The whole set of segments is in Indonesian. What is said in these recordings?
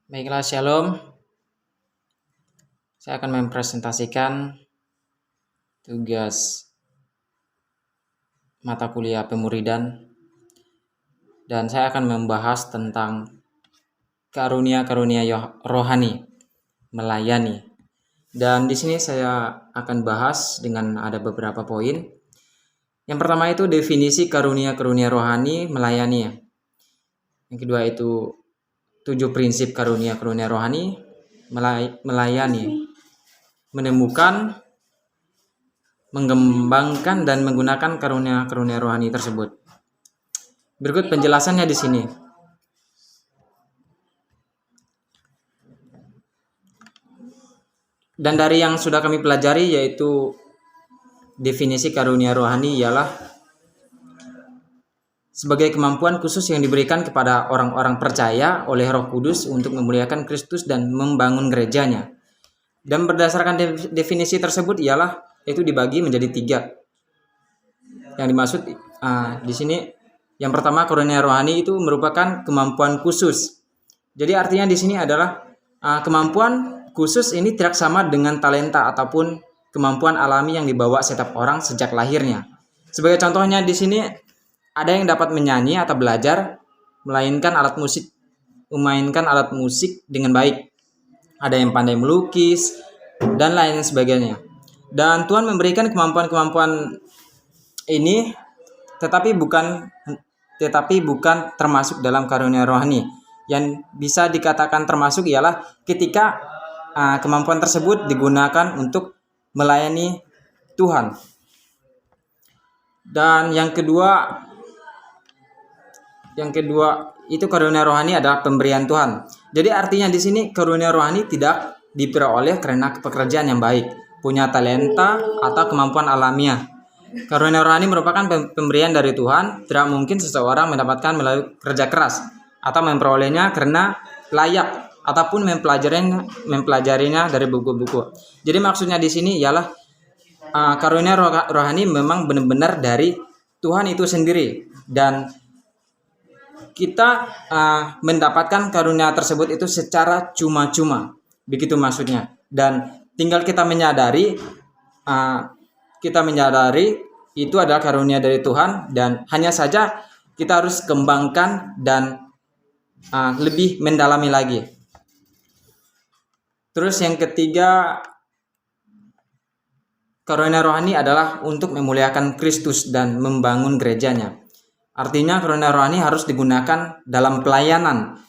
Baiklah, Shalom. Saya akan mempresentasikan tugas mata kuliah pemuridan dan saya akan membahas tentang karunia-karunia rohani, melayani. Dan di sini saya akan bahas dengan ada beberapa poin. Yang pertama itu definisi karunia-karunia rohani melayani. Yang kedua itu 7 prinsip karunia-karunia rohani melayani. Menemukan, mengembangkan dan menggunakan karunia-karunia rohani tersebut. Berikut penjelasannya di sini. Dan dari yang sudah kami pelajari yaitu definisi karunia rohani ialah sebagai kemampuan khusus yang diberikan kepada orang-orang percaya oleh Roh Kudus untuk memuliakan Kristus dan membangun gerejanya. Dan berdasarkan definisi tersebut ialah itu dibagi menjadi 3. Yang dimaksud di sini yang pertama, karunia rohani itu merupakan kemampuan khusus. Jadi artinya di sini adalah kemampuan khusus ini tidak sama dengan talenta ataupun kemampuan alami yang dibawa setiap orang sejak lahirnya. Sebagai contohnya di sini ada yang dapat menyanyi atau belajar memainkan alat musik dengan baik. Ada yang pandai melukis dan lain sebagainya. Dan Tuhan memberikan kemampuan-kemampuan ini tetapi bukan termasuk dalam karunia rohani. Yang bisa dikatakan termasuk ialah ketika kemampuan tersebut digunakan untuk melayani Tuhan. Dan yang kedua itu karunia rohani adalah pemberian Tuhan. Jadi artinya di sini karunia rohani tidak diperoleh karena pekerjaan yang baik, punya talenta atau kemampuan alamiah. Karunia rohani merupakan pemberian dari Tuhan. Tidak mungkin seseorang mendapatkan melalui kerja keras atau memperolehnya karena layak ataupun mempelajarinya dari buku-buku. Jadi maksudnya di sini ialah karunia rohani memang benar-benar dari Tuhan itu sendiri, dan kita mendapatkan karunia tersebut itu secara cuma-cuma, begitu maksudnya. Dan tinggal kita menyadari itu adalah karunia dari Tuhan, dan hanya saja kita harus kembangkan dan lebih mendalami lagi. Terus yang ketiga, karunia rohani adalah untuk memuliakan Kristus dan membangun gerejanya. Artinya karunia rohani harus digunakan dalam pelayanan,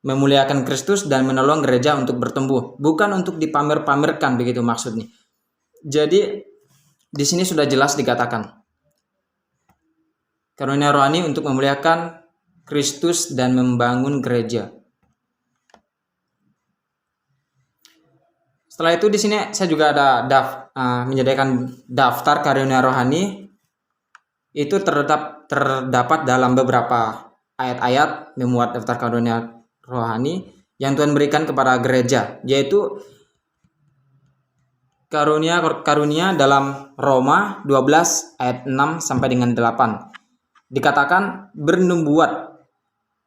memuliakan Kristus dan menolong gereja untuk bertumbuh, bukan untuk dipamer-pamerkan, begitu maksudnya. Jadi di sini sudah jelas dikatakan karunia rohani untuk memuliakan Kristus dan membangun gereja. Setelah itu di sini saya juga ada menyediakan daftar karunia rohani. Itu terdapat dalam beberapa ayat-ayat memuat daftar karunia rohani yang Tuhan berikan kepada gereja, yaitu karunia dalam Roma 12 ayat 6 sampai dengan 8. Dikatakan bernubuat,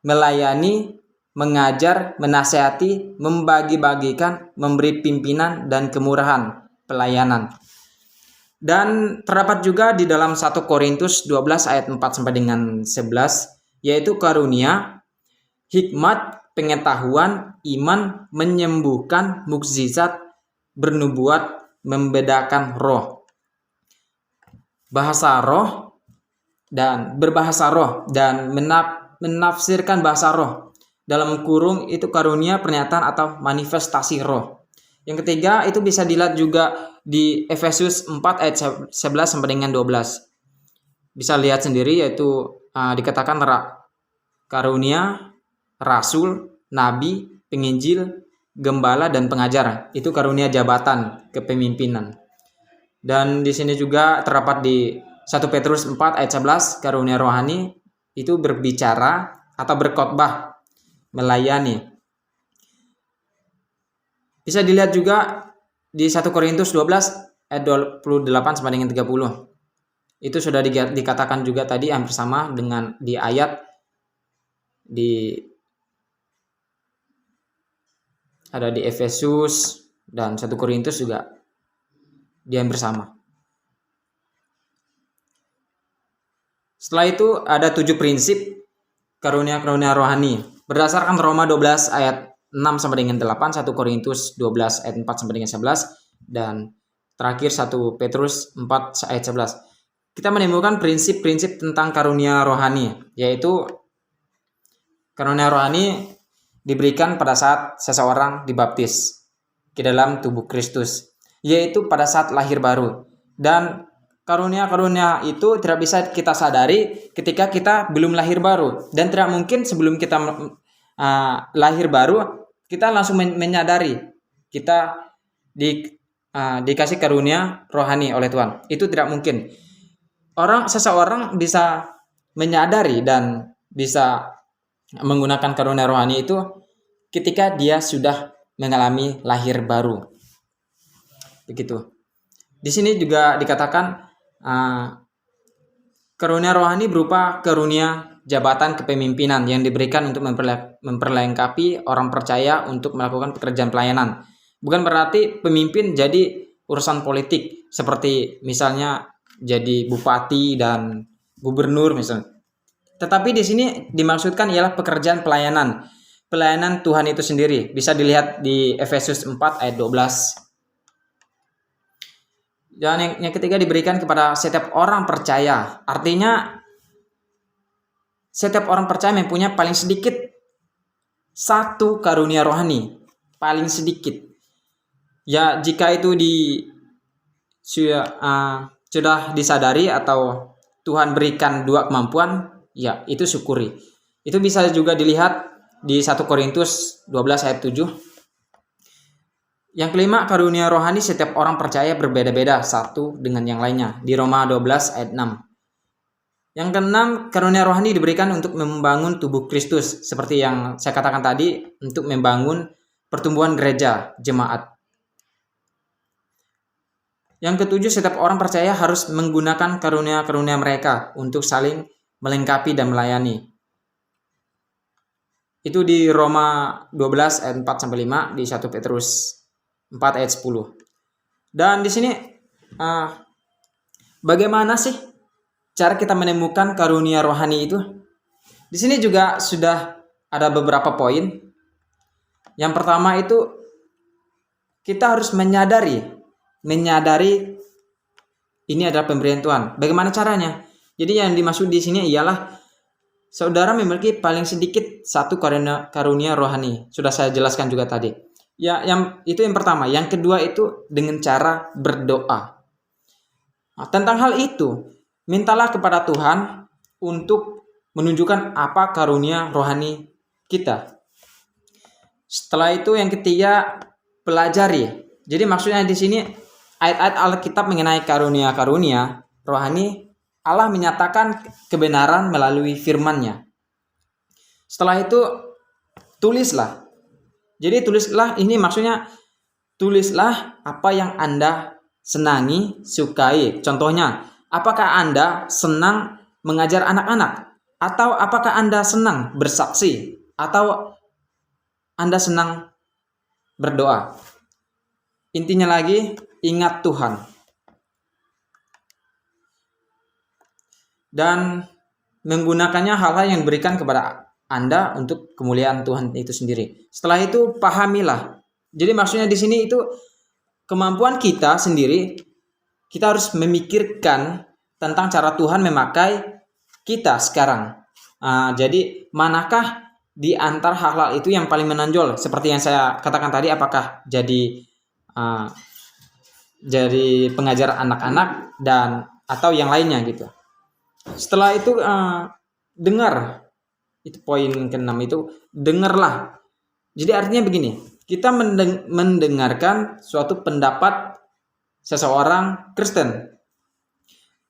melayani, mengajar, menasihati, membagi-bagikan, memberi pimpinan dan kemurahan pelayanan. Dan terdapat juga di dalam 1 Korintus 12 ayat 4 sampai dengan 11, yaitu karunia hikmat, pengetahuan, iman, menyembuhkan, mukjizat, bernubuat, membedakan roh, bahasa roh dan berbahasa roh dan menafsirkan bahasa roh. Dalam kurung itu karunia pernyataan atau manifestasi roh. Yang ketiga itu bisa dilihat juga di Efesus 4 ayat 11 sampai dengan 12. Bisa lihat sendiri, yaitu dikatakan karunia rasul, nabi, penginjil, gembala dan pengajar. Itu karunia jabatan kepemimpinan. Dan di sini juga terdapat di 1 Petrus 4 ayat 11, karunia rohani itu berbicara atau berkhotbah, melayani. Bisa dilihat juga di 1 Korintus 12 ayat 28 sampai dengan 30. Itu sudah dikatakan juga tadi hampir sama dengan di ayat di ada di Efesus dan 1 Korintus juga dia bersama. Setelah itu ada 7 prinsip karunia-karunia rohani berdasarkan Roma 12 ayat 6 sampai dengan 8, 1 Korintus 12 ayat 4 sampai dengan 11, dan terakhir 1 Petrus 4 ayat 11. Kita menemukan prinsip-prinsip tentang karunia rohani, yaitu karunia rohani diberikan pada saat seseorang dibaptis ke dalam tubuh Kristus, yaitu pada saat lahir baru. Dan karunia-karunia itu tidak bisa kita sadari ketika kita belum lahir baru, dan tidak mungkin sebelum kita lahir baru kita langsung menyadari kita dikasih karunia rohani oleh Tuhan. Itu tidak mungkin. Seseorang bisa menyadari dan bisa menggunakan karunia rohani itu ketika dia sudah mengalami lahir baru. Begitu. Di sini juga dikatakan karunia rohani berupa karunia jabatan kepemimpinan yang diberikan untuk memperlengkapi orang percaya untuk melakukan pekerjaan pelayanan. Bukan berarti pemimpin jadi urusan politik seperti misalnya jadi bupati dan gubernur misalnya. Tetapi di sini dimaksudkan ialah pekerjaan pelayanan. Pelayanan Tuhan itu sendiri. Bisa dilihat di Efesus 4 ayat 12. Dan yang ketiga diberikan kepada setiap orang percaya. Artinya setiap orang percaya mempunyai paling sedikit satu karunia rohani. Paling sedikit. Ya, jika itu sudah disadari atau Tuhan berikan 2 kemampuan, ya itu syukuri. Itu bisa juga dilihat di 1 Korintus 12 ayat 7. Yang kelima, karunia rohani setiap orang percaya berbeda-beda satu dengan yang lainnya di Roma 12 ayat 6. Yang keenam, karunia rohani diberikan untuk membangun tubuh Kristus, seperti yang saya katakan tadi, untuk membangun pertumbuhan gereja, jemaat. Yang ketujuh, setiap orang percaya harus menggunakan karunia-karunia mereka untuk saling melengkapi dan melayani. Itu di Roma 12 ayat 4 sampai 5, di 1 Petrus 4 ayat 10. Dan di sini bagaimana sih cara kita menemukan karunia rohani itu? Di sini juga sudah ada beberapa poin. Yang pertama itu kita harus menyadari ini adalah pemberian Tuhan. Bagaimana caranya? Jadi yang dimaksud di sini ialah saudara memiliki paling sedikit satu karunia rohani. Sudah saya jelaskan juga tadi. Ya, itu yang pertama. Yang kedua itu dengan cara berdoa. Nah, tentang hal itu, mintalah kepada Tuhan untuk menunjukkan apa karunia rohani kita. Setelah itu yang ketiga, pelajari. Jadi maksudnya di sini ayat-ayat Alkitab mengenai karunia-karunia rohani, Allah menyatakan kebenaran melalui firman-Nya. Setelah itu tulislah. Jadi tulislah, ini maksudnya tulislah apa yang Anda senangi, sukai. Contohnya, apakah Anda senang mengajar anak-anak? Atau apakah Anda senang bersaksi? Atau Anda senang berdoa? Intinya lagi, ingat Tuhan. Dan menggunakannya hal-hal yang diberikan kepada Anda untuk kemuliaan Tuhan itu sendiri. Setelah itu pahamilah. Jadi maksudnya di sini itu kemampuan kita sendiri, kita harus memikirkan tentang cara Tuhan memakai kita sekarang. Jadi manakah di antara hal-hal itu yang paling menonjol? Seperti yang saya katakan tadi, apakah jadi pengajar anak-anak dan atau yang lainnya gitu. Setelah itu dengar. Itu poin ke-6 itu, dengarlah. Jadi artinya begini, kita mendengarkan suatu pendapat seseorang Kristen.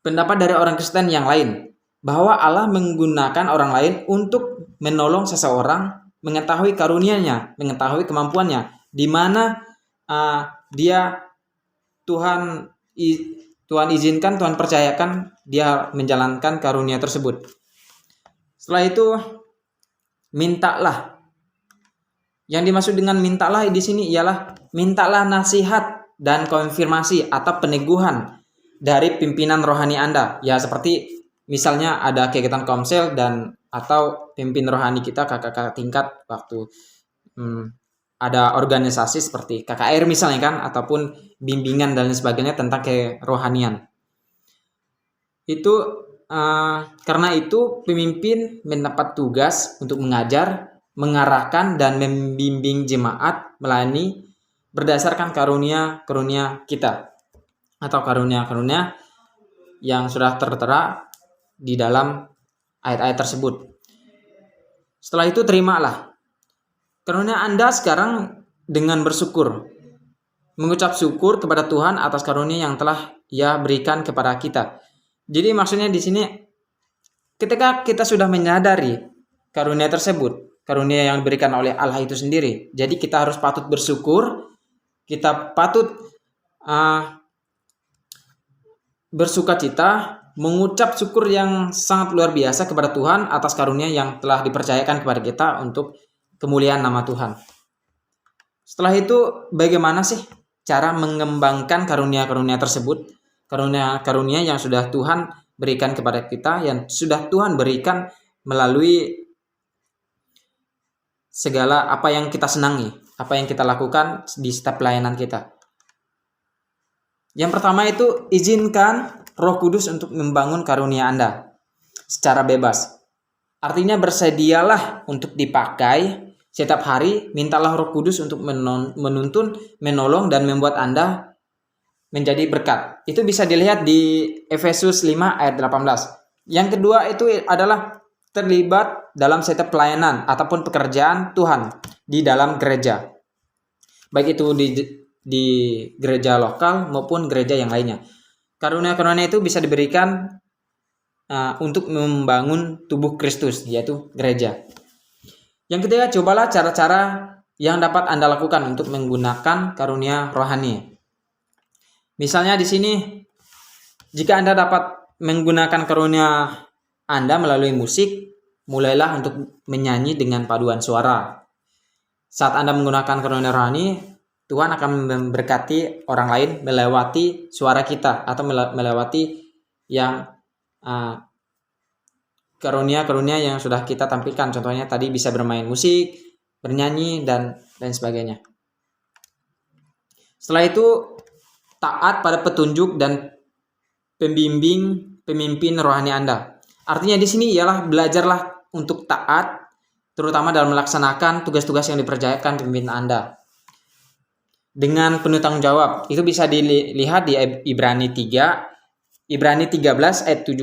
Pendapat dari orang Kristen yang lain, bahwa Allah menggunakan orang lain untuk menolong seseorang mengetahui karunia-Nya, mengetahui kemampuannya, di mana Tuhan izinkan, Tuhan percayakan dia menjalankan karunia tersebut. Setelah itu mintalah. Yang dimaksud dengan mintalah di sini ialah mintalah nasihat dan konfirmasi atau peneguhan dari pimpinan rohani Anda. Ya seperti misalnya ada kegiatan komsel dan atau pimpin rohani kita kakak-kakak tingkat waktu ada organisasi seperti KKR misalnya kan, ataupun bimbingan dan lain sebagainya tentang kerohanian. Itu karena itu pemimpin mendapat tugas untuk mengajar, mengarahkan dan membimbing jemaat melayani berdasarkan karunia-karunia kita atau karunia-karunia yang sudah tertera di dalam ayat-ayat tersebut. Setelah itu terimalah karunia Anda sekarang dengan bersyukur, mengucap syukur kepada Tuhan atas karunia yang telah Ia berikan kepada kita. Jadi maksudnya di sini ketika kita sudah menyadari karunia tersebut, karunia yang diberikan oleh Allah itu sendiri, jadi kita harus patut bersyukur, kita patut bersukacita, mengucap syukur yang sangat luar biasa kepada Tuhan atas karunia yang telah dipercayakan kepada kita untuk kemuliaan nama Tuhan. Setelah itu bagaimana sih cara mengembangkan karunia-karunia tersebut? Karunia-karunia yang sudah Tuhan berikan kepada kita, yang sudah Tuhan berikan melalui segala apa yang kita senangi, apa yang kita lakukan di setiap pelayanan kita. Yang pertama itu izinkan Roh Kudus untuk membangun karunia Anda secara bebas. Artinya bersedialah untuk dipakai setiap hari, mintalah Roh Kudus untuk menuntun, menolong dan membuat Anda menjadi berkat. Itu bisa dilihat di Efesus 5 ayat 18. Yang kedua itu adalah terlibat dalam setiap pelayanan ataupun pekerjaan Tuhan di dalam gereja. Baik itu di gereja lokal maupun gereja yang lainnya. Karunia-karunia itu bisa diberikan untuk membangun tubuh Kristus, yaitu gereja. Yang ketiga, cobalah cara-cara yang dapat Anda lakukan untuk menggunakan karunia rohani. Misalnya di sini, jika Anda dapat menggunakan karunia Anda melalui musik, mulailah untuk menyanyi dengan paduan suara. Saat Anda menggunakan karunia rohani, Tuhan akan memberkati orang lain melewati suara kita atau melewati yang karunia-karunia yang sudah kita tampilkan. Contohnya tadi bisa bermain musik, bernyanyi, dan lain sebagainya. Setelah itu taat pada petunjuk dan pemimpin rohani Anda. Artinya di sini ialah belajarlah untuk taat, terutama dalam melaksanakan tugas-tugas yang dipercayakan pemimpin Anda dengan penuh tanggung jawab. Itu bisa dilihat di Ibrani 13 ayat 17.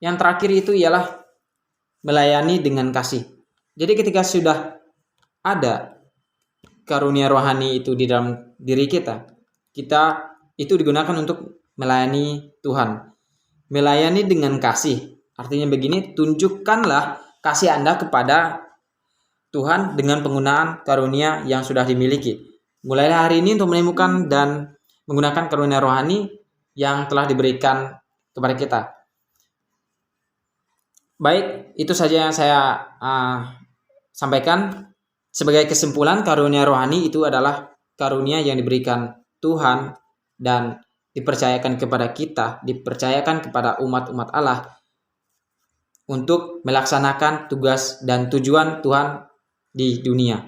Yang terakhir itu ialah melayani dengan kasih. Jadi ketika sudah ada karunia rohani itu di dalam diri kita itu digunakan untuk melayani Tuhan. Melayani dengan kasih. Artinya begini, tunjukkanlah kasih Anda kepada Tuhan dengan penggunaan karunia yang sudah dimiliki. Mulailah hari ini untuk menemukan dan menggunakan karunia rohani yang telah diberikan kepada kita. Baik, itu saja yang saya sampaikan. Sebagai kesimpulan, karunia rohani itu adalah karunia yang diberikan Tuhan dan dipercayakan kepada kita, dipercayakan kepada umat-umat Allah untuk melaksanakan tugas dan tujuan Tuhan di dunia.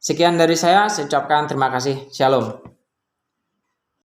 Sekian dari saya ucapkan terima kasih. Shalom.